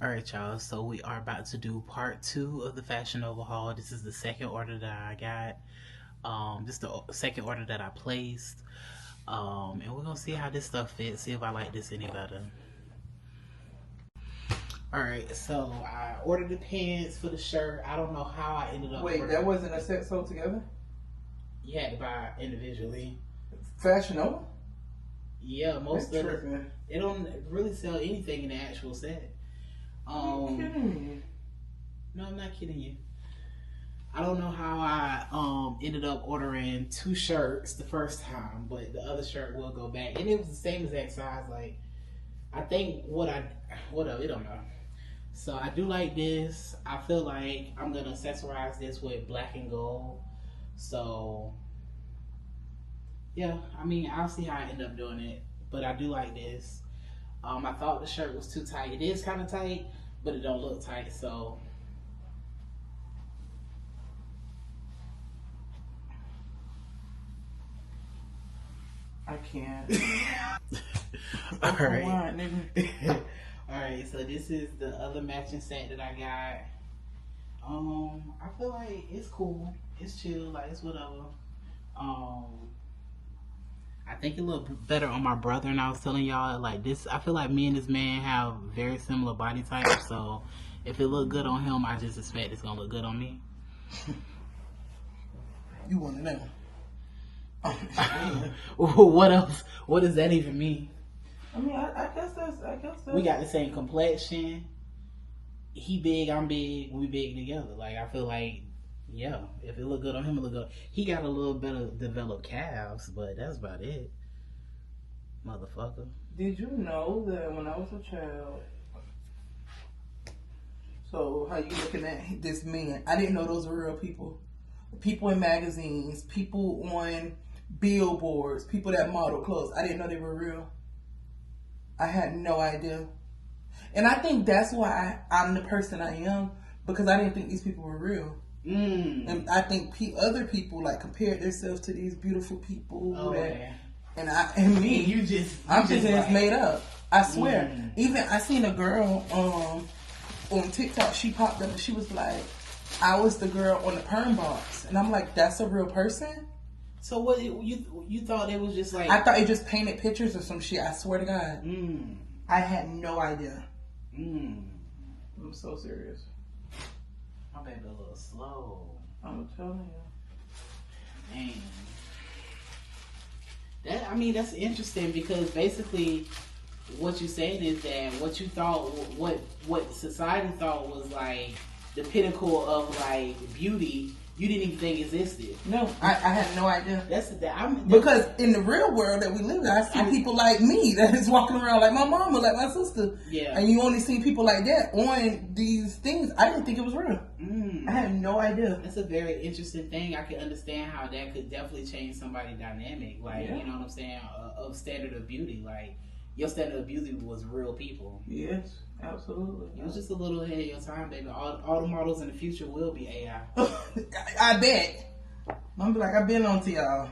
All right, y'all. So we are about to do part two of the fashion overhaul. This is the second order that I got. This is the second order that I placed. And we're gonna see how this stuff fits. See if I like this any better. All right. So I ordered the pants for the shirt. I don't know how I ended up. Wait, that wasn't a set sold together? You had to buy individually. Fashion Nova? Yeah, most That's of tripping. they don't really sell anything in the actual set. Are you kidding me? No, I'm not kidding you. I don't know how I ended up ordering two shirts the first time, but the other shirt will go back, and it was the same exact size. Like I think whatever, it don't know. So I do like this. I feel like I'm gonna accessorize this with black and gold. So yeah, I mean I'll see how I end up doing it, but I do like this. I thought the shirt was too tight. It is kind of tight, but it don't look tight. So I can't. all Come right. on, nigga. All right, so this is the other matching set that I got. I feel like it's cool. It's chill, like it's whatever. I think it looked better on my brother, and I was telling y'all like this. I feel like me and this man have very similar body types, so if it look good on him, I just expect it's gonna look good on me. You want to know? What else? What does that even mean? I mean, I guess that's. We got the same complexion. He big, I'm big. We big together. Like I feel like, yeah, if it look good on him, it look good. He got a little better developed calves, but that's about it, motherfucker. Did you know that when I was a child? So how you looking at this man? I didn't know those were real people. People in magazines, people on billboards, people that model clothes. I didn't know they were real. I had no idea. And I think that's why I'm the person I am, because I didn't think these people were real. And I think other people like compared themselves to these beautiful people. Oh, that, yeah. and me, I'm just thinking it's like, made up. I swear. Even I seen a girl on TikTok. She popped up and she was like, "I was the girl on the perm box," and I'm like, "That's a real person?" So what you thought it was just like? I thought it just painted pictures or some shit. I swear to God, I had no idea. I'm so serious. My baby a little slow. I'm telling you. Man. That's interesting because basically what you're saying is that what you thought, what society thought was like the pinnacle of like beauty, you didn't even think existed. No, I had no idea. Because in the real world that we live in, I see people like me that is walking around like my mama, like my sister. Yeah. And you only see people like that on these things. I didn't think it was real. I had no idea. That's a very interesting thing. I can understand how that could definitely change somebody's dynamic. Like, you know what I'm saying? Of standard of beauty. Like, your standard of beauty was real people. Yes, absolutely. It was just a little ahead of your time, baby. All the models in the future will be AI. I bet. I'm be like, I've been on to y'all.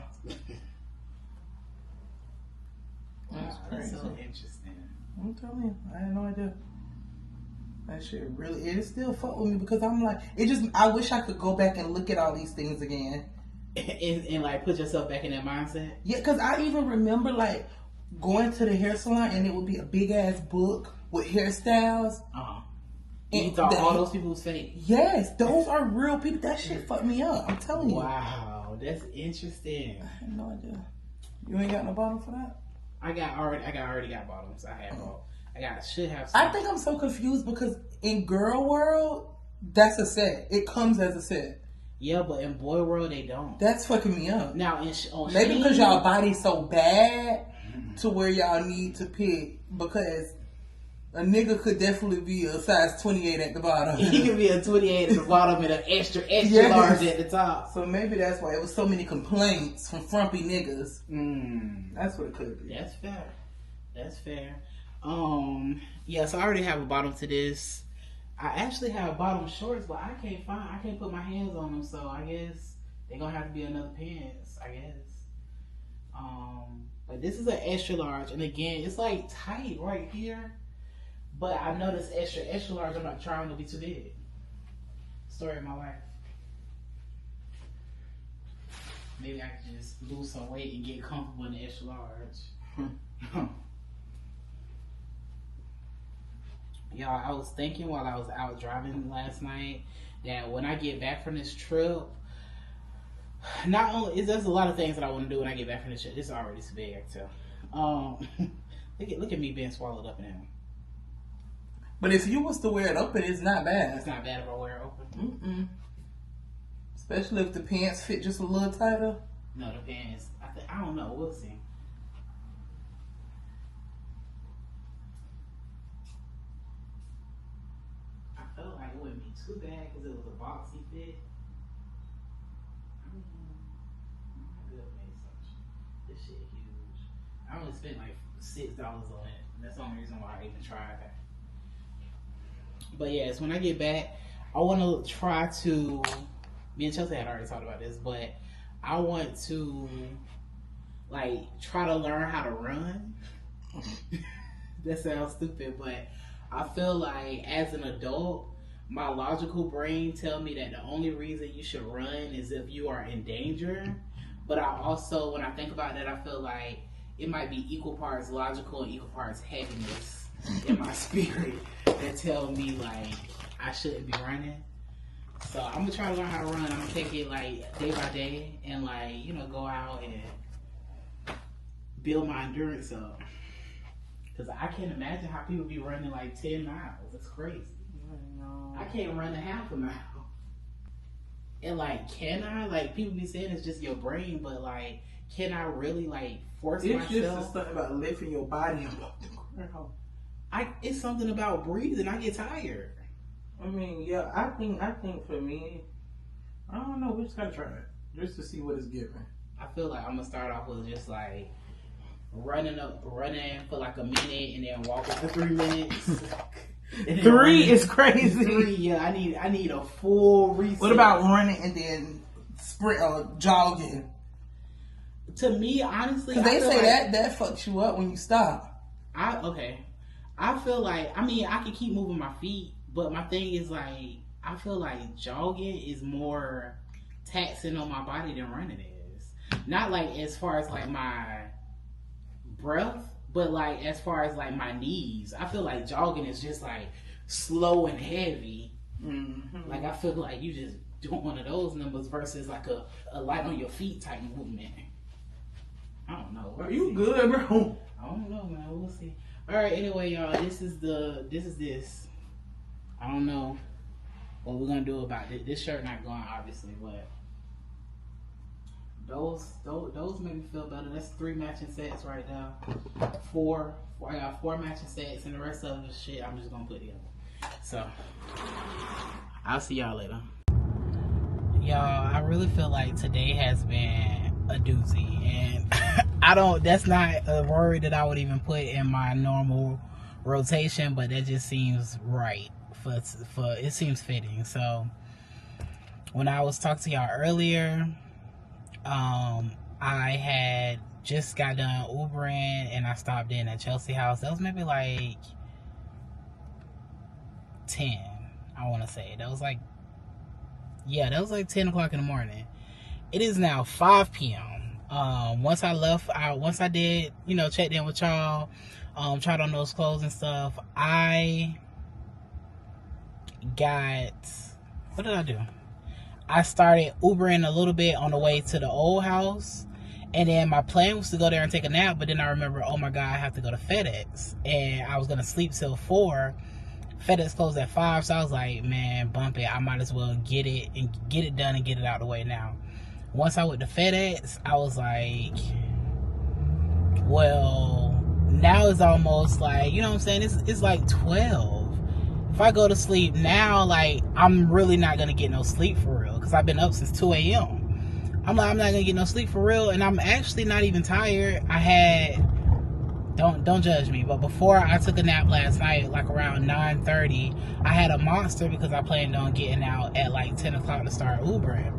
That's so interesting. I'm telling you, I had no idea. That shit really, it still fuck with me because I'm like, I wish I could go back and look at all these things again. And like put yourself back in that mindset? Yeah, because I even remember like going to the hair salon and it would be a big ass book with hairstyles. And you thought all those people was fake? Yes, those are real people. That shit fucked me up. I'm telling you. Wow, that's interesting. I had no idea. You ain't got no bottom for that? I already got bottoms. Should have. I think I'm so confused because in girl world, that's a set. It comes as a set. Yeah, but in boy world, they don't. That's fucking me up. Now, maybe because y'all body's so bad to where y'all need to pick, because a nigga could definitely be a size 28 at the bottom. He could be a 28 at the bottom and an extra large at the top. So maybe that's why it was so many complaints from frumpy niggas. That's what it could be. That's fair. Yeah, so I already have a bottom to this. I actually have bottom shorts, but I can't put my hands on them, so I guess they're gonna have to be another pants, I guess. But this is an extra large, and again, it's like tight right here, But I noticed extra large. I'm not trying to be too big. Story of my life. Maybe I can just lose some weight and get comfortable in the extra large. Y'all, I was thinking while I was out driving last night that when I get back from this trip, not only is there's a lot of things that I want to do when I get back from this trip. This is already too big, I can tell. Look at me being swallowed up now. But if you was to wear it open, it's not bad. It's not bad if I wear it open. Mm-mm. Especially if the pants fit just a little tighter. No, the pants. I don't know. We'll see. I felt like it wouldn't be too bad because it was a boxy fit. This shit huge. I only spent like $6 on it. That's the only reason why I even tried that. But yes, when I get back, I want to try to. Me and Chelsea had already talked about this, but I want to like try to learn how to run. That sounds stupid, but I feel like as an adult, my logical brain tell me that the only reason you should run is if you are in danger. But I also, when I think about that, I feel like it might be equal parts logical and equal parts heaviness in my spirit that tell me like I shouldn't be running. So I'm gonna try to learn how to run. I'm gonna take it like day by day and like, you know, go out and build my endurance up. Cause I can't imagine how people be running like 10 miles. It's crazy. I can't run a half a mile. And like, can I? Like, people be saying it's just your brain, but like, can I really like force myself? It's just something about lifting your body above the ground. It's something about breathing. I get tired. I mean, yeah, I think for me, I don't know. We just gotta try it just to see what it's giving. I feel like I'm gonna start off with just like running for like a minute and then walking for 3 minutes. 3 is crazy. 3, yeah. I need a full reset. What about running and then sprint or jogging? To me, honestly, they say like that fucks you up when you stop. I feel like, I mean, I can keep moving my feet, but my thing is like, I feel like jogging is more taxing on my body than running is. Not like as far as like my breath, but like as far as like my knees. I feel like jogging is just like slow and heavy. Mm-hmm. Like I feel like you just doing one of those numbers versus like a light on your feet type movement. I don't know. Are you good, bro? I don't know, man. We'll see. All right. Anyway, y'all, this is this. I don't know what we're gonna do about it. This shirt not going, obviously, but those make me feel better. That's 3 matching sets right now. 4. I got 4 matching sets, and the rest of the shit I'm just gonna put together. So I'll see y'all later. Y'all, I really feel like today has been a doozy, and that's not a word that I would even put in my normal rotation, but that just seems right for it seems fitting. So when I was talking to y'all earlier, I had just got done Ubering and I stopped in at Chelsea house. That was maybe like 10, I want to say. That was like 10 o'clock in the morning. It is now 5 p.m. Once I did, you know, checked in with y'all, tried on those clothes and stuff, I got, what did I do? I started Ubering a little bit on the way to the old house, and then my plan was to go there and take a nap, but then I remember, oh my God, I have to go to FedEx, and I was going to sleep till 4. FedEx closed at 5, so I was like, man, bump it. I might as well get it done and get it out of the way now. Once I went to FedEx, I was like, well, now it's almost like, you know what I'm saying? It's like 12. If I go to sleep now, like, I'm really not going to get no sleep for real, because I've been up since 2 a.m. I'm like, I'm not going to get no sleep for real, and I'm actually not even tired. I had, don't judge me, but before I took a nap last night, like around 9:30, I had a monster because I planned on getting out at like 10 o'clock to start Ubering.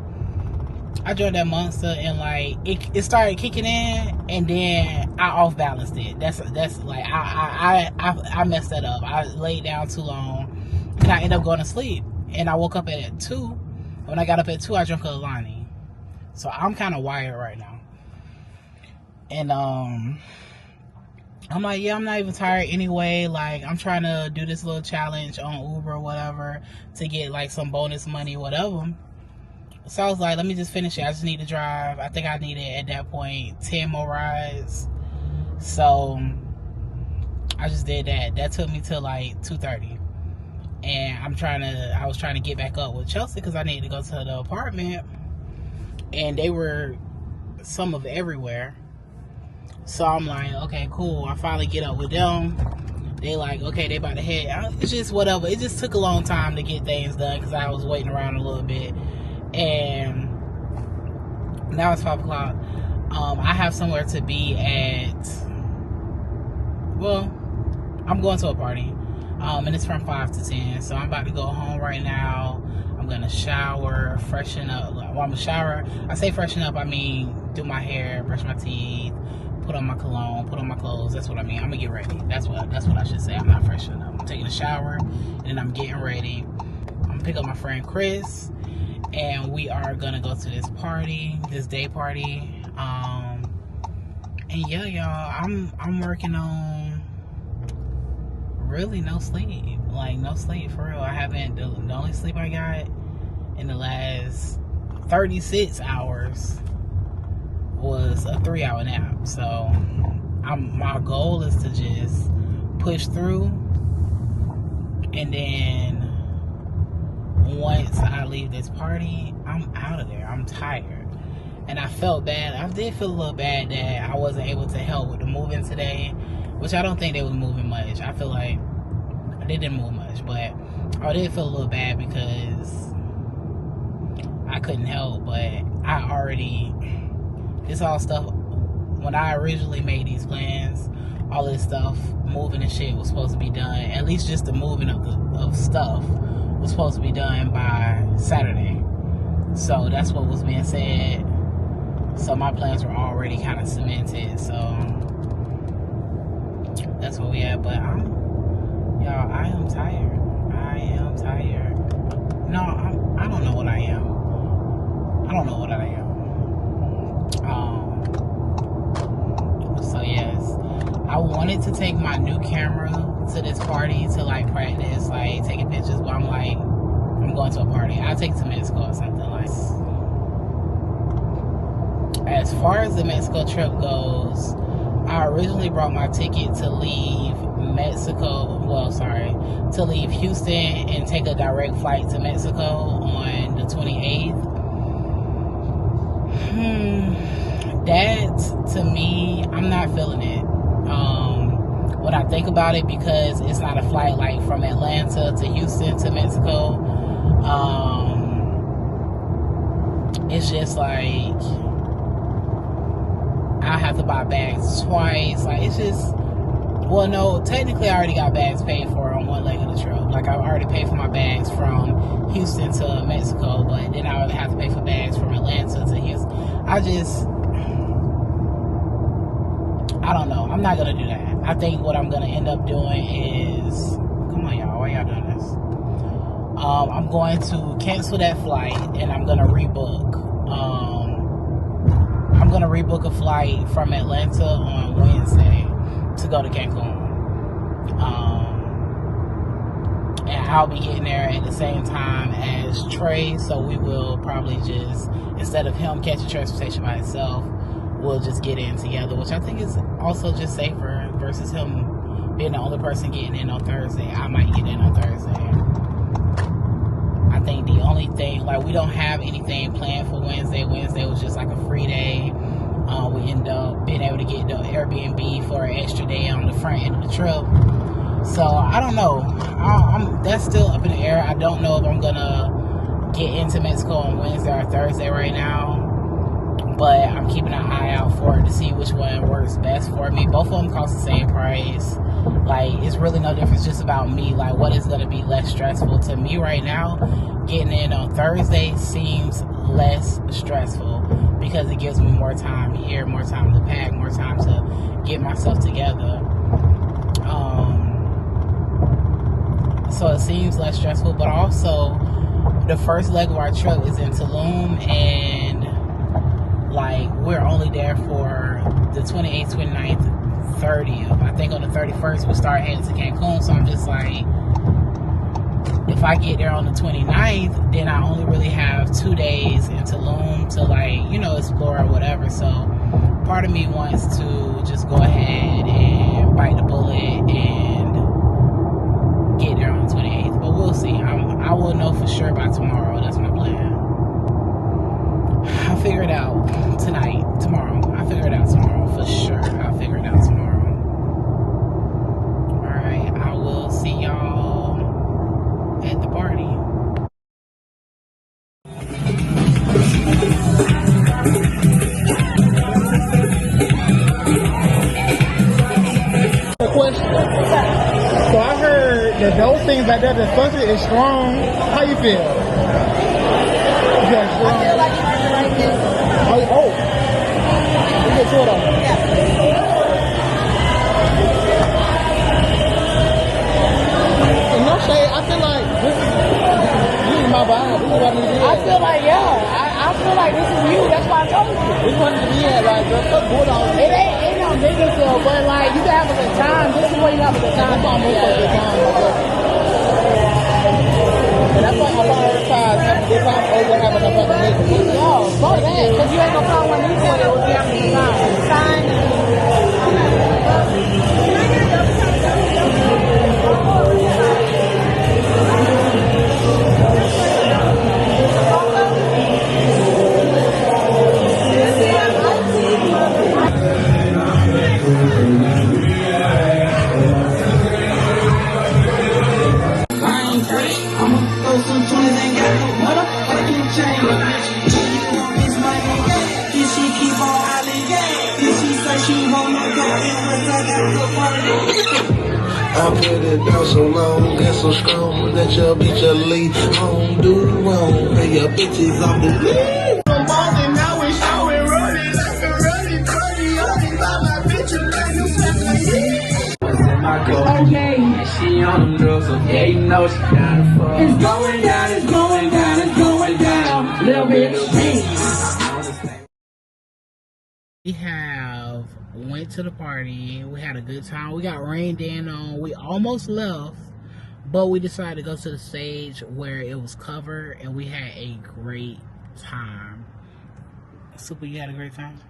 I joined that monster and like it started kicking in, and then I off balanced it. That's like I messed that up. I laid down too long, and I ended up going to sleep. And I woke up at 2. When I got up at 2, I drank a Alani. So I'm kind of wired right now. And I'm like, yeah, I'm not even tired anyway. Like, I'm trying to do this little challenge on Uber or whatever to get like some bonus money, whatever. So I was like, let me just finish it. I just need to drive. I think I needed at that point 10 more rides. So I just did that. That took me to like 2:30. And I was trying to get back up with Chelsea because I needed to go to the apartment. And they were some of everywhere. So I'm like, okay, cool. I finally get up with them. They like, okay, they about to head. It's just whatever. It just took a long time to get things done because I was waiting around a little bit. And now it's 5 o'clock. I have somewhere to be at. Well, I'm going to a party. And it's from 5 to 10. So I'm about to go home right now. I'm going to shower, freshen up. Well, I'm going to shower. I say freshen up, I mean do my hair, brush my teeth, put on my cologne, put on my clothes. That's what I mean. I'm going to get ready. That's what I should say. I'm not freshening up. I'm taking a shower, and then I'm getting ready. I'm going to pick up my friend Chris, and we are going to go to this party, this day party. And yeah, y'all, I'm working on really no sleep. Like, no sleep, for real. I haven't, the only sleep I got in the last 36 hours was a 3-hour nap. So my goal is to just push through, and then once I leave this party, I'm out of there. I'm tired. And I felt bad. I did feel a little bad that I wasn't able to help with the moving today, which I don't think they was moving much. I feel like they didn't move much, but I did feel a little bad because I couldn't help. But this all stuff, when I originally made these plans, all this stuff, moving and shit was supposed to be done, at least just the moving of stuff was supposed to be done by Saturday. So that's what was being said. So my plans were already kind of cemented. So that's what we had. But y'all, I am tired. I am tired. No, I don't know what I am. I don't know what I am. So yes, I wanted to take my new camera to this party to like practice, like taking pictures, but I'm like, I'm going to a party. I'll take it to Mexico or something like that. As far as the Mexico trip goes, I originally brought my ticket to leave to leave Houston and take a direct flight to Mexico on the 28th. That, to me, I'm not feeling it. When I think about it, because it's not a flight like from Atlanta to Houston to Mexico, it's just like I have to buy bags twice. Like, it's just, well, no, technically I already got bags paid for on one leg of the trip. Like, I've already paid for my bags from Houston to Mexico, but then I would have to pay for bags from Atlanta to Houston. I don't know. I'm not going to do that. I think what I'm going to end up doing is, come on, y'all, why y'all doing this? I'm going to cancel that flight, and I'm going to rebook. I'm going to rebook a flight from Atlanta on Wednesday to go to Cancun. And I'll be getting there at the same time as Trey, so we will probably just, instead of him catching transportation by himself, we'll just get in together, which I think is also just safer versus him being the only person getting in on Thursday. I might get in on Thursday. I think the only thing, like, we don't have anything planned for Wednesday. Wednesday was just like a free day. We end up being able to get the Airbnb for an extra day on the front end of the trip. So I don't know. That's still up in the air. I don't know if I'm gonna get into Mexico on Wednesday or Thursday right now, but I'm keeping an eye out for it to see which one works best for me. Both of them cost the same price. Like, it's really no difference, just about me. Like, what is going to be less stressful to me right now? Getting in on Thursday seems less stressful because it gives me more time here, more time to pack, more time to get myself together. So it seems less stressful, but also the first leg of our trip is in Tulum, and like we're only there for the 28th, 29th, 30th. I think on the 31st we start heading to Cancun, so I'm just like, if I get there on the 29th, then I only really have 2 days in Tulum to, like, you know, explore or whatever. So part of me wants to just go ahead and bite the bullet and get there on the 28th, but we'll see. I will know for sure by tomorrow. That's my plan. I'll figure it out tomorrow. I'll figure it out tomorrow for sure. I'll figure it out tomorrow. Alright, I will see y'all at the party. A question. So I heard that those things like that, the sunset is strong. How you feel? Yeah, strong. I feel like it's like this. Oh. You get to it on. Yeah. And no shade, I feel like this is my vibe. This is what I need to be I at. feel like, I feel like this is you. That's why I told you. This is what I need to be at. Like, the fuck Bulldogs. It ain't no big deal, but like, you can have a good time. This is where you have a good time. That's why I'm here for a good time. And that's why I prioritize having a good time over having a fucking nigga. Yo, fuck that. Because you ain't gonna find one of these boys that will be having a good time. I put it down so long and so strong that your bitch will leave home, do wrong, pay your bitches off the lead. I'm balling now and showing, running like a running, running, running, by my bitch, you like you slap like me. What's in my coat? Okay. And she on them drugs, so yeah, you know she gotta fuck. It's going down, it's going down, it's going down, little bitch. We went to the party. We had a good time. We got rained in on. We almost left, but we decided to go to the stage where it was covered, and we had a great time. Super, you had a great time?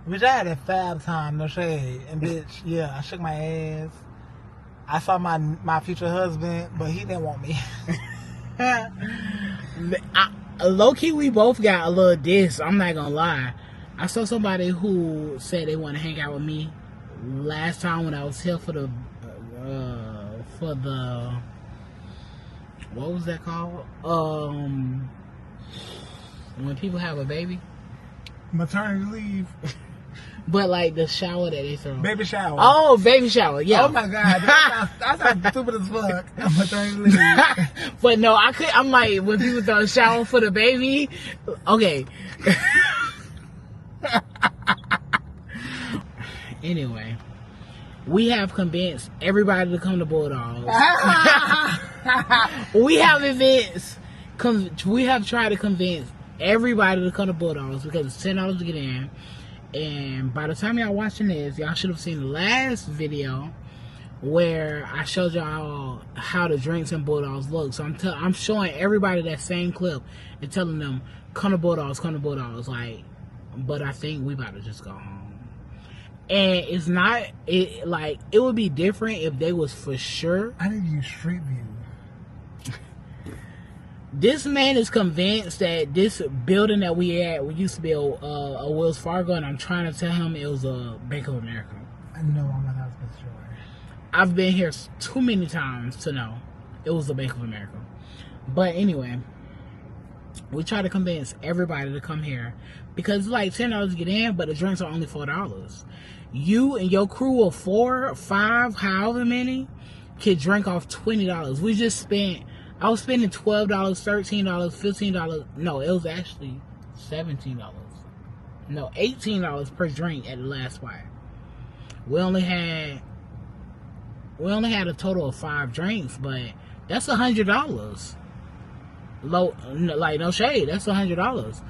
Bitch, I had a fab time, no shade. And bitch, yeah, I shook my ass. I saw my future husband, but he didn't want me. Low-key, we both got a little diss. I'm not gonna lie. I saw somebody who said they want to hang out with me last time when I was here for the what was that called? When people have a baby. Maternity leave. But like the shower that they throw. Baby shower. Oh, baby shower. Yeah. Oh my god, that sounds stupid as fuck. Maternity leave. But no, I'm like, when people throw a shower for the baby, okay. Anyway, we have convinced everybody to come to Bulldogs. We have tried to convince everybody to come to Bulldogs because it's $10 to get in. And by the time y'all watching this, y'all should have seen the last video where I showed y'all how the drinks in Bulldogs look. So I'm showing everybody that same clip and telling them, come to Bulldogs, come to Bulldogs. Like, but I think we about to just go home. And it's not, it would be different if they was for sure. I need to use Street View. This man is convinced that this building that we used to be a Wells Fargo, and I'm trying to tell him it was a Bank of America. I know I'm not supposed to. I've been here too many times to know it was the Bank of America. But anyway, we try to convince everybody to come here because it's like $10 to get in, but the drinks are only $4. You and your crew of 4, 5, however many, could drink off $20. We just spent, I was spending $12, $13, $15. No, it was actually $17. No, $18 per drink at the last spot. We only had a total of 5 drinks, but that's $100. Low, like no shade, that's $100.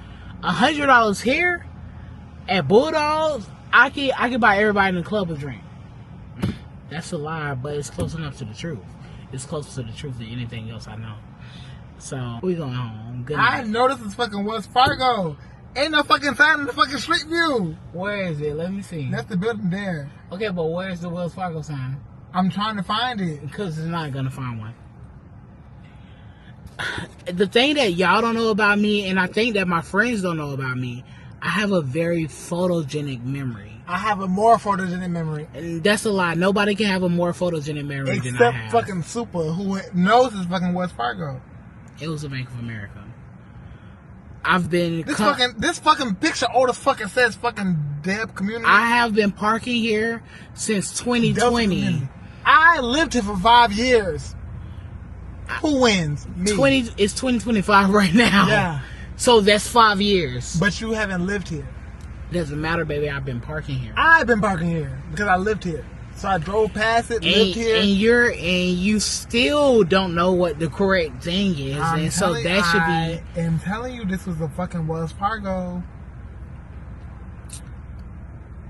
$100 here at Bulldogs, I could buy everybody in the club a drink. That's a lie, but it's close enough to the truth. It's closer to the truth than anything else I know. So we going home. Good night. I know this is fucking Wells Fargo. Ain't no fucking sign in the fucking street view. Where is it? Let me see. That's the building there. Okay, but where's the Wells Fargo sign? I'm trying to find it. Because it's not gonna find one. The thing that y'all don't know about me, and I think that my friends don't know about me, I have a very photogenic memory. I have a more photogenic memory. And that's a lie. Nobody can have a more photogenic memory than I Except have. fucking Super, who knows it's fucking Wells Fargo. It was a Bank of America. I've been... This fucking picture old as fucking says fucking Deb Community. I have been parking here since 2020. I lived here for 5 years. Who wins? Me. It's 2025 right now. Yeah. So that's 5 years. But you haven't lived here. Doesn't matter, baby. I've been parking here. I've been parking here because I lived here. So I drove past it, lived here. And you still don't know what the correct thing is. And so that should be... I am telling you, this was a fucking Wells Fargo.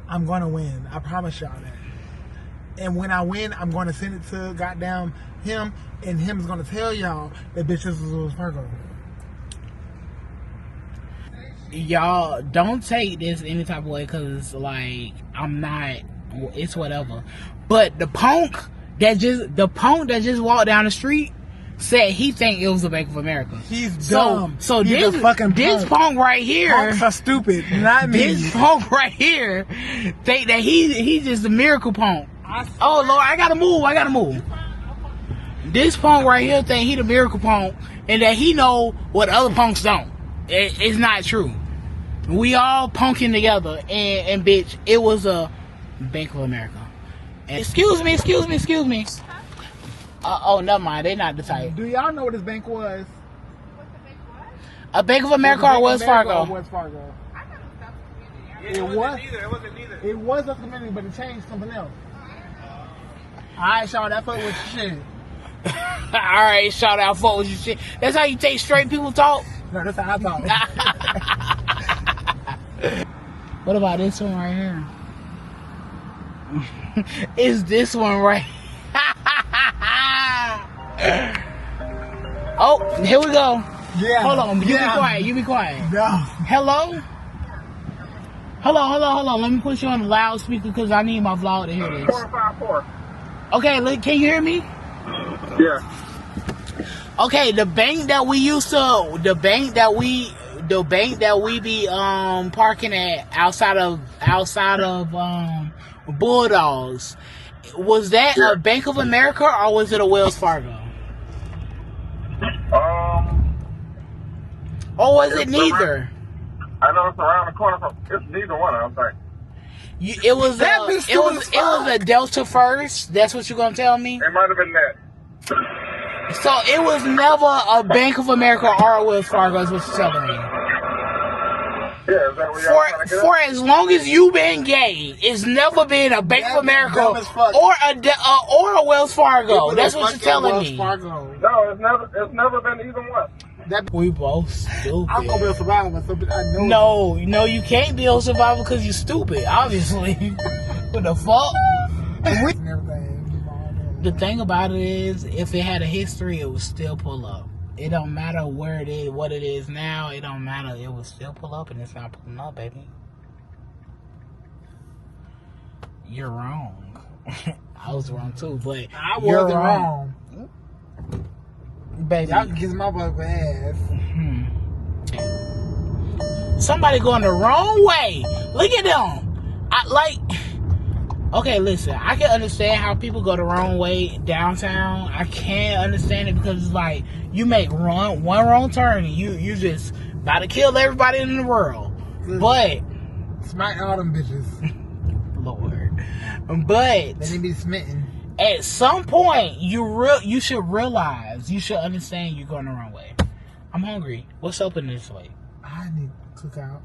I'm going to win. I promise y'all that. And when I win, I'm going to send it to goddamn him. And him's going to tell y'all that bitch, this was Wells Fargo. Y'all don't take this any type of way because, like, I'm not... It's whatever. But the punk that just walked down the street said he think it was a Bank of America. He's dumb. So he's this punk right here. Punks are stupid, not me. This punk right here think that he's just a miracle punk. Oh Lord, I gotta move. This punk right here think he the miracle punk and that he know what other punks don't. It's not true. We all punking together and bitch, it was a Bank of America. And excuse me. Oh, never mind. They not the type. Do y'all know what this bank was? What the bank was? A Bank of America or Wells Fargo? Wells Fargo. I thought it was South Community. It wasn't neither. It was a community, but it changed something else. Alright, Sean, that fuck with your shit. Alright, shout out, fuck with your shit. That's how you take straight people talk? No, that's how I talk. What about this one right here? Is this one right? Oh, here we go. Yeah. Hold on. You be quiet. No. Hello? Hold on. Let me put you on the loudspeaker because I need my vlog to hear this. 454. Okay, look, can you hear me? Yeah. Okay, the bank that we be parking at outside of Bulldogs, was that a Bank of America or was it a Wells Fargo? Or was it neither? I know it's around the corner from. It's neither one. I don't think. It was a Delta first. That's what you're gonna tell me. It might have been that. So it was never a Bank of America or a Wells Fargo. Is what you're telling me. Yeah, is that what y'all trying to get For at? as long as you been gay, it's never been a Bank of America or a Wells Fargo. That's what you're telling me. Fargo. No, it's never been either one. We both stupid. I'm gonna be a survivor, so I know. No, you can't be a survivor because you're stupid. Obviously, what the fuck? The thing about it is, if it had a history, it would still pull up. It don't matter where it is, what it is now. It don't matter. It will still pull up, and it's not pulling up, baby. You're wrong. I was wrong too, but I wasn't wrong. Baby, y'all can kiss my butt ass. Somebody going the wrong way. Look at them. Okay, listen. I can understand how people go the wrong way downtown. I can't understand it because it's like you make one wrong turn and you just about to kill everybody in the world. But smack all them bitches, Lord. But they need to be smitten. At some point, you should realize, you should understand you're going the wrong way. I'm hungry. What's open this way? I need cookout.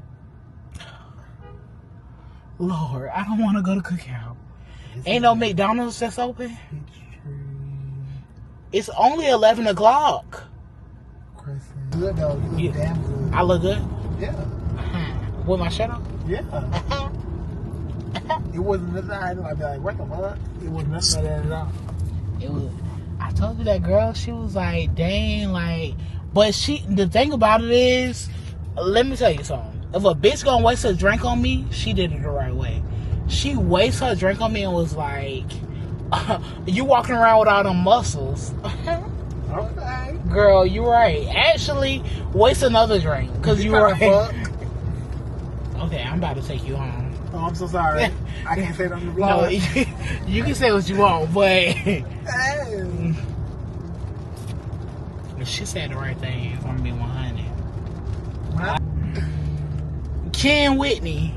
Lord, I don't want to go to Cookout. Ain't no McDonald's that's open. It's only 11 o'clock. Crescent. Good though. You look damn good. I look good? Yeah. With my shirt on? Yeah. It wasn't nothing. I'd be like, what the fuck? It wasn't nothing like that at all. It was. I told you that girl, she was like, dang, like, but the thing about it is, let me tell you something. If a bitch gonna waste her drink on me, she did it the right way. She wasted her drink on me and was like, you walking around with all them muscles. Okay. Girl, you right. Actually, waste another drink, because you right. Okay, I'm about to take you home. Oh, I'm so sorry. I can't say it on the vlog. No, you can say what you want, but Hey. she said the right thing. I'm gonna be 100. Ken Whitney,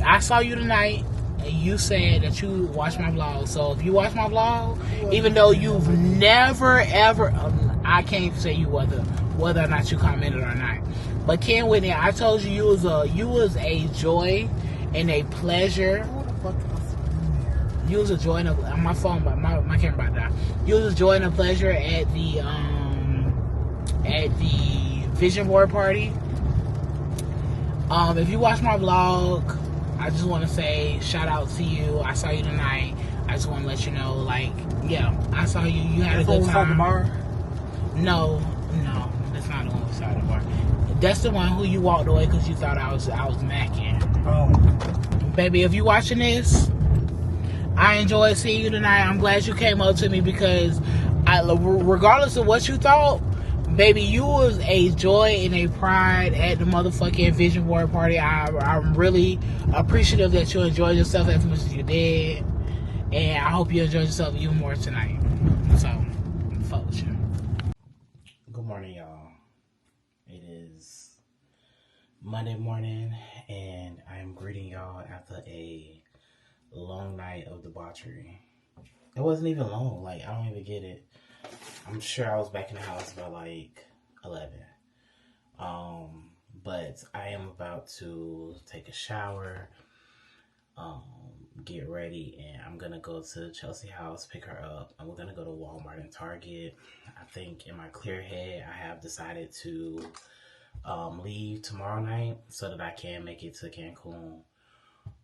I saw you tonight, and you said that you watched my vlog. So if you watch my vlog, even though you've never ever, I can't say you whether or not you commented or not. But Ken Whitney, I told you you was a joy and a pleasure. What the fuck else is in there? You was a joy and my phone, my camera about to die. You was a joy and a pleasure at the vision board party. If you watch my vlog, I just want to say shout out to you. I saw you tonight. I just want to let you know, like, yeah, I saw you. You had a good time. The bar? No, that's not the one beside the bar. That's the one who you walked away because you thought I was macking. Oh. Baby, if you watching this, I enjoyed seeing you tonight. I'm glad you came up to me because regardless of what you thought, baby, you was a joy and a pride at the motherfucking vision board party. I'm really appreciative that you enjoyed yourself as much as you did. And I hope you enjoyed yourself even more tonight. So, fuck with you. Good morning, y'all. It is Monday morning, and I am greeting y'all after a long night of debauchery. It wasn't even long. Like, I don't even get it. I'm sure I was back in the house by like 11. But I am about to take a shower, get ready, and I'm gonna go to Chelsea house, pick her up, and we're gonna go to Walmart and Target. I think in my clear head, I have decided to leave tomorrow night so that I can make it to Cancun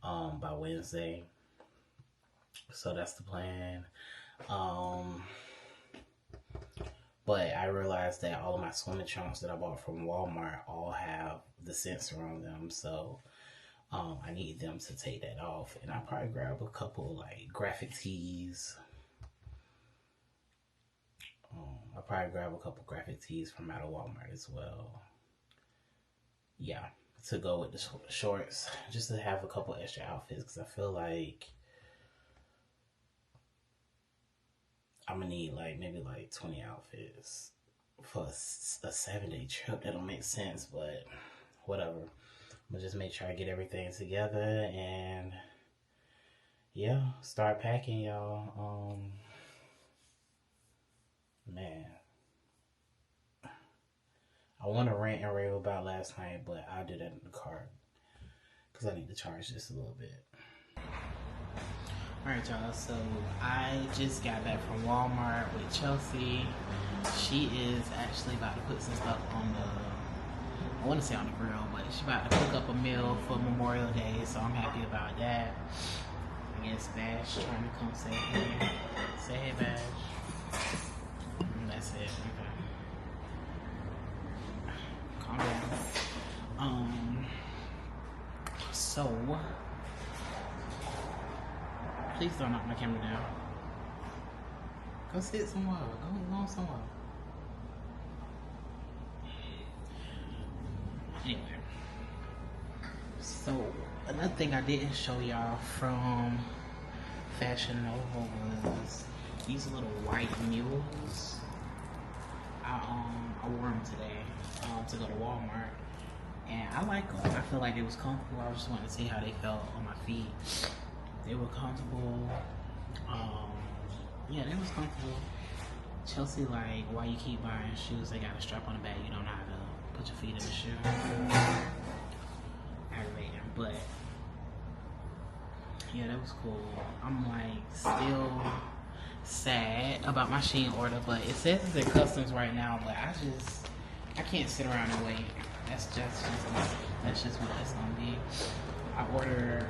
by Wednesday. So that's the plan. But I realized that all of my swimming trunks that I bought from Walmart all have the sensor on them. So I need them to take that off. And I'll probably grab a couple like graphic tees. I'll probably grab a couple graphic tees from out of Walmart as well. Yeah, to go with the shorts. Just to have a couple extra outfits because I feel like I'm gonna need like maybe like 20 outfits for a 7-day trip. That don't make sense, but whatever. I'm gonna just make sure I get everything together and yeah, start packing, y'all. Man, I want to rant and rave about last night, but I'll do that in the car because I need to charge this a little bit. Alright, y'all, so I just got back from Walmart with Chelsea. She is actually about to put some stuff on I want to say on the grill, but she's about to cook up a meal for Memorial Day, so I'm happy about that. I guess Bash trying to come say hey. Say hey, Bash. That's it, okay. Calm down. So please don't knock my camera down. Go sit somewhere. Go somewhere. Anyway. So, another thing I didn't show y'all from Fashion Nova was these little white mules. I wore them today to go to Walmart. And I like them. I feel like it was comfortable. I just wanted to see how they felt on my feet. They were comfortable. Yeah, they was comfortable. Chelsea, like, why you keep buying shoes? They got a strap on the back. You don't know how to put your feet in the shoe. Aggravating, but yeah, that was cool. I'm like still sad about my Shein order, but it says it's in customs right now. But I can't sit around and wait. That's just what it's gonna be. I ordered.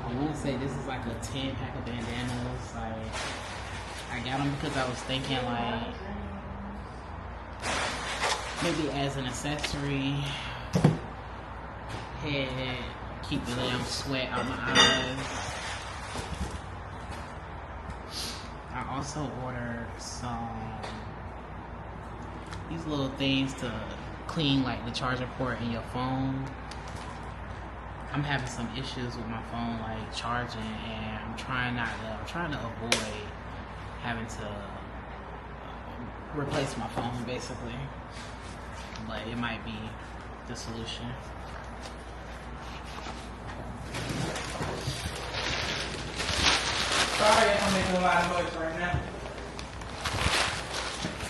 I want to say this is like a 10-pack of bandanas. Like, I got them because I was thinking like maybe as an accessory, head, keep the damn sweat out my eyes. I also ordered these little things to clean like the charger port in your phone. I'm having some issues with my phone, like charging, and I'm trying to avoid having to replace my phone, basically. But it might be the solution. Sorry if I'm making a lot of noise right now.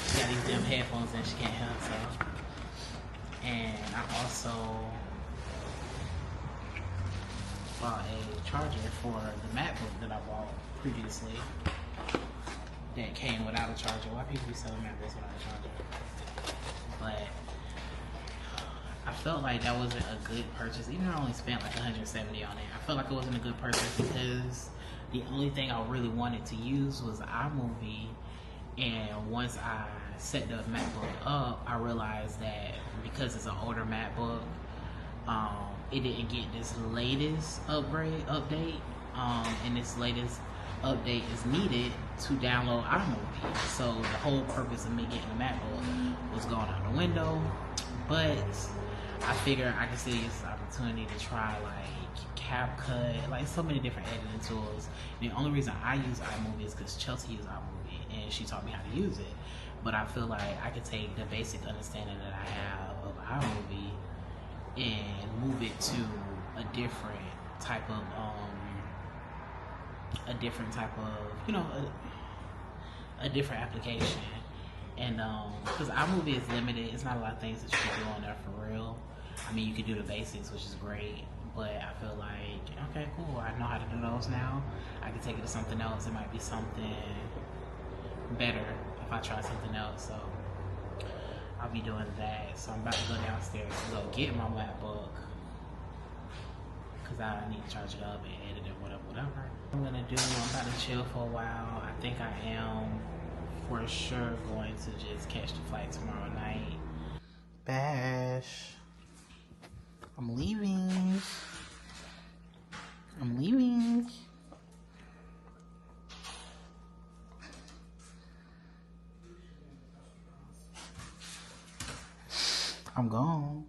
She got these damn headphones and she can't help herself. And I also bought a charger for the MacBook that I bought previously that came without a charger. Why people be selling MacBooks without a charger? But I felt like that wasn't a good purchase. Even though I only spent like $170 on it, I felt like it wasn't a good purchase because the only thing I really wanted to use was iMovie. And once I set the MacBook up, I realized that because it's an older MacBook, it didn't get this latest update, and this latest update is needed to download iMovie. So the whole purpose of me getting a MacBook was going out the window. But I figured I could still use this opportunity to try like CapCut, like so many different editing tools. The only reason I use iMovie is because Chelsea uses iMovie and she taught me how to use it. But I feel like I could take the basic understanding that I have of iMovie and move it to a different type of you know, a different application. And because iMovie is limited, it's not a lot of things that you can do on there for real. I mean, you can do the basics, which is great, but I feel like, okay, cool, I know how to do those now. I can take it to something else. It might be something better if I try something else. So I'll be doing that. So I'm about to go downstairs to go get my MacBook because I need to charge it up and edit it, whatever. I'm about to chill for a while. I think I am for sure going to just catch the flight tomorrow night. Bash. I'm leaving. I'm gone.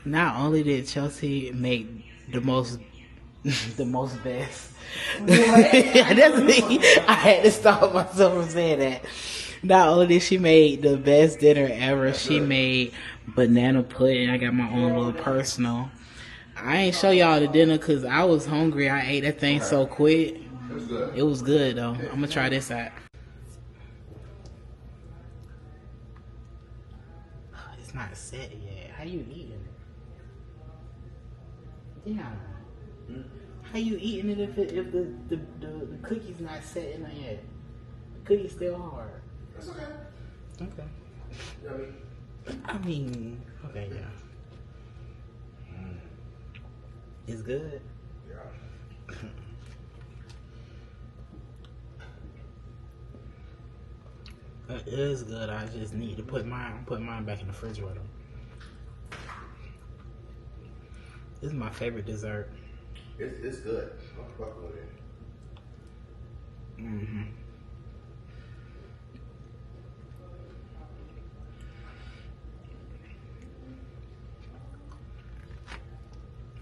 Not only did Chelsea make the most best. That's me. I had to stop myself from saying that. Not only did she make the best dinner ever, she made banana pudding. I got my own little personal. I ain't show y'all the dinner because I was hungry. I ate that thing so quick. It was good though. I'm gonna try this out. It's not set yet. How you eating it? Yeah. How you eating it if the cookie's not set in there yet? The cookie's still hard. That's okay. Okay. I mean, okay, yeah. It's good. Yeah. It is good. I just need to put mine back in the refrigerator. This is my favorite dessert. It's good. I'll fuck with it.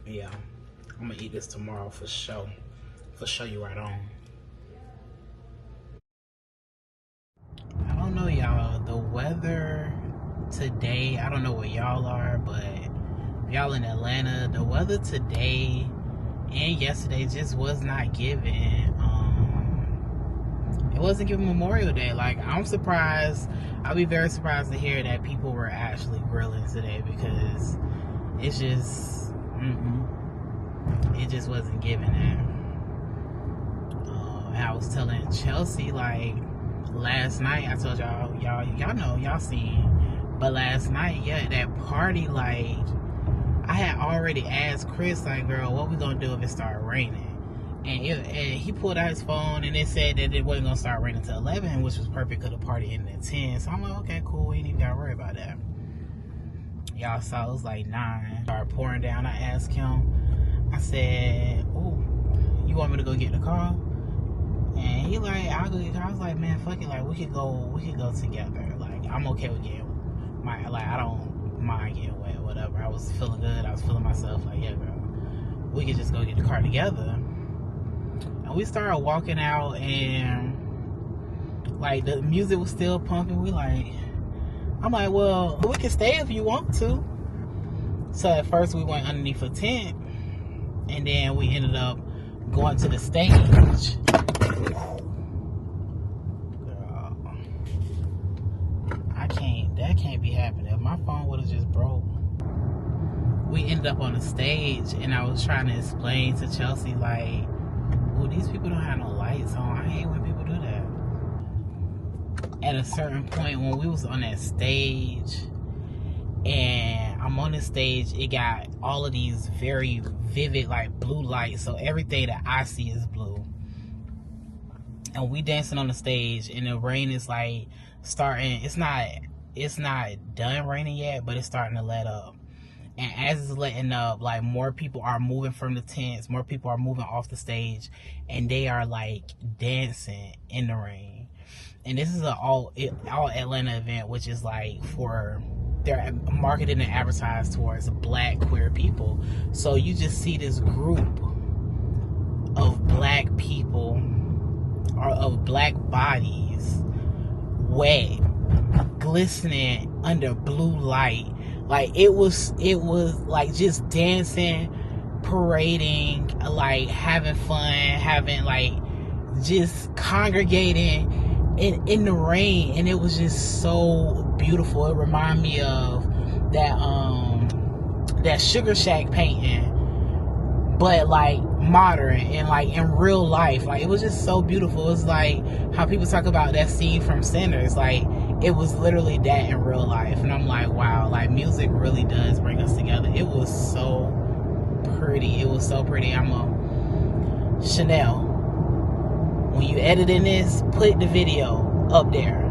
Yeah, I'm gonna eat this tomorrow for sure. For sure, you right on. I don't know, y'all. The weather today, I don't know where y'all are, but if y'all in Atlanta, the weather today and yesterday just was not given. It wasn't given Memorial Day. Like, I'm surprised. I'll be very surprised to hear that people were actually grilling today, because it's just, it just wasn't given that. And I was telling Chelsea, like, last night, I told y'all know, y'all seen, but last night, yeah, that party, like, I had already asked Chris, like, girl, what we gonna do if it started raining? And he pulled out his phone, and it said that it wasn't gonna start raining until 11, which was perfect because the party ended at 10. So I'm like, okay, cool, we ain't even gotta worry about that. Y'all saw it was like 9. It started pouring down. I asked him, I said, "Ooh, you want me to go get the car?" And he like, "I'll go get the car." I was like, "Man, fuck it, like we could go together. Like, I'm okay with getting I don't mind getting wet, whatever." I was feeling good. I was feeling myself. Like, yeah, girl, we could just go get the car together. And we started walking out, and like the music was still pumping. I'm like, well, we can stay if you want to. So at first we went underneath a tent, and then we ended up going to the stage. Girl, that can't be happening. If my phone would have just broke. We ended up on the stage, and I was trying to explain to Chelsea, like, well, these people don't have no lights on. I hate when people do that. At a certain point, when we was on that stage, and I'm on the stage, it got all of these very vivid, like, blue lights. So everything that I see is blue. And we dancing on the stage, and the rain is like starting. It's not done raining yet, but it's starting to let up. And as it's letting up, like, more people are moving from the tents, more people are moving off the stage, and they are like dancing in the rain. And this is an all Atlanta event, which is like they're marketed and advertised towards black queer people. So you just see this group of black people, or of black bodies, wet, glistening under blue light. Like, it was like just dancing, parading, like having fun, having, like, just congregating in the rain. And it was just so beautiful. It reminded me of that Sugar Shack painting, but like modern and like in real life. Like, it was just so beautiful. It was like how people talk about that scene from Sinners. Like, it was literally that in real life. And I'm like, wow, like, music really does bring us together. It was so pretty. It was so pretty. Chanel, when you editing this, put the video up there.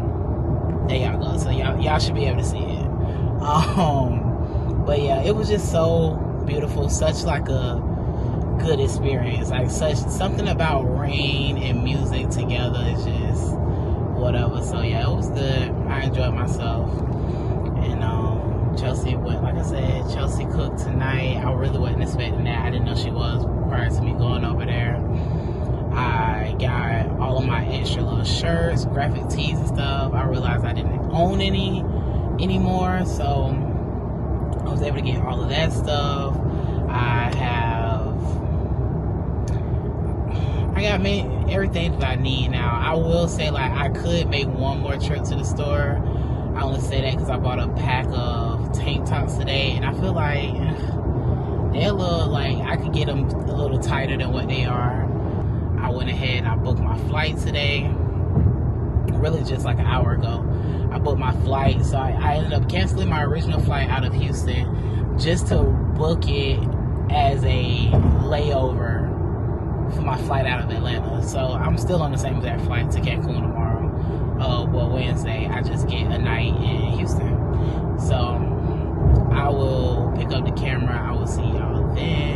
There y'all go. So y'all should be able to see it. But yeah, it was just so beautiful. Such like a good experience. Like, something about rain and music together is just whatever. So yeah, it was good. I enjoyed myself. And Chelsea went, like I said, Chelsea cooked tonight. I really wasn't expecting that. I didn't know she was prior to me going over there. I got all of my extra little shirts, graphic tees and stuff. I realized I didn't own any anymore, so I was able to get all of that stuff. I got everything that I need now. I will say, like, I could make one more trip to the store. I only say that because I bought a pack of tank tops today, and I feel like they're a little, like, I could get them a little tighter than what they are. I went ahead and I booked my flight today. Really just like an hour ago. I booked my flight, so I ended up canceling my original flight out of Houston just to book it as a layover for my flight out of Atlanta. So I'm still on the same exact flight to Cancun tomorrow. Wednesday I just get a night in Houston. So I will pick up the camera. I will see y'all then.